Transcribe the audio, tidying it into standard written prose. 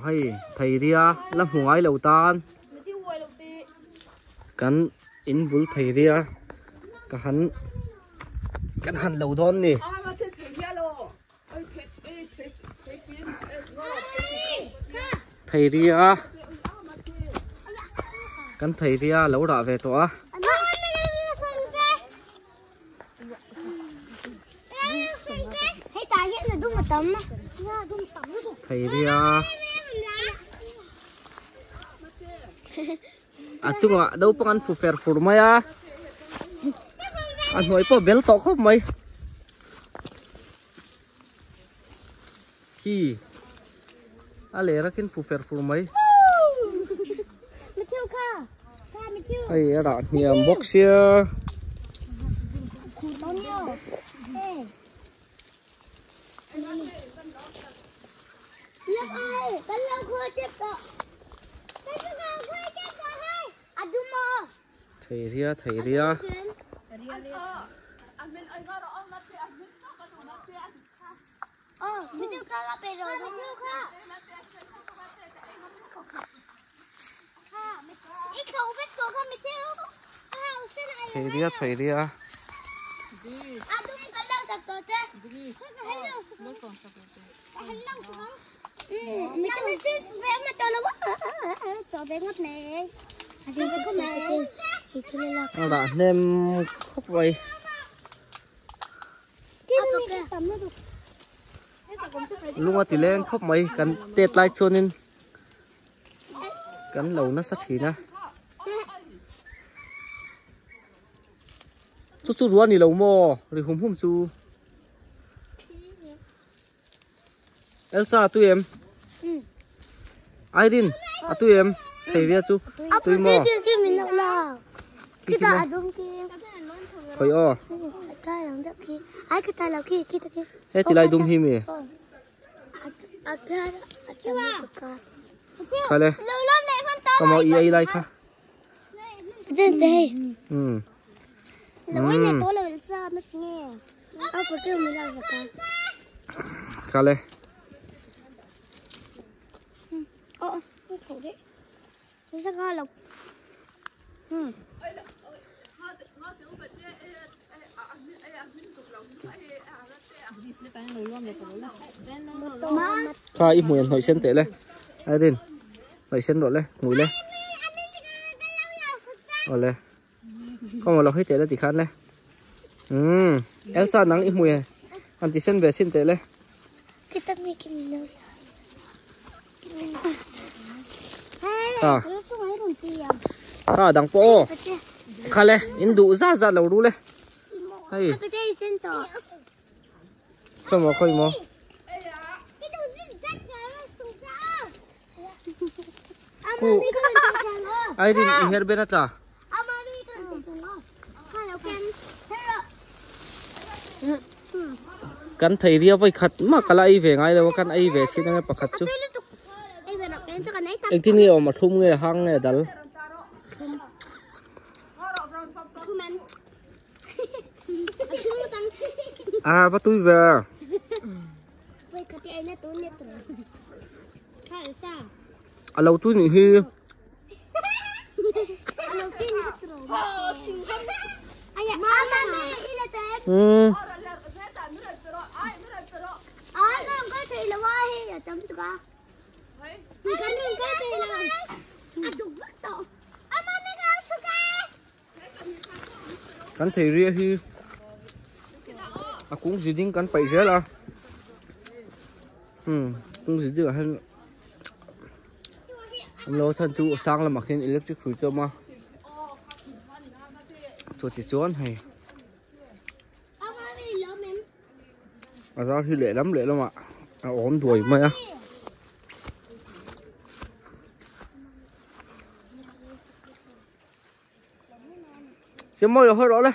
hay thầy ria là huái lầu tan cắn in bul thầy ria cắn hẳn lầu đón nè thầy ria cắn thầy ria lẩu đã về tòa thầy ria chung à đâu bằng ăn phụ phèn phụ mày à ăn hỏi po bel to không mày ki lẽ ra kinh phụ phèn phụ mày hay đã nhiều bốc xia thầy ria thầy ria nó đã nem khóc vậy lúc mà tỷ lệ khóc mấy cắn tết lại cho nên cắn lẩu nó sát khí nè chút ruộng thì lẩu mò rồi hôm chú Elsa tụi em Irene tụi em thầy ria chú tụi mò thôi ô thế thì lại đúng hi mì khai lên có mò ý lại kha khai lên khai ít mùi hỏi sen tệ lên ai tin hỏi sen độ lên mùi lên rồi lên không mà lọc hết tệ lên thì khát lên Elsa nắng ít mùi ăn thì sen về sen tệ lên đằng po khai lên in đủ ra lẩu đu lên hay không mà cô ai đi her bên ta cắn thầy ria với khát mà cả lại về ngay đâu cắn ai về xin ngay bạc khát chứ anh tin nhiều mà thum nghe hang nghe đal bắt tôi về lâu tôi nghỉ hi cắn thầy ria hi cũng gì đến cắn phải thế là cũng gì được hay hôm lâu thân chú sang là mặc hiện electric rủi cho mà tôi chỉ chọn hay ra thì lệ lắm ạ ổn đuổi mày á xem môi hơi rõ đấy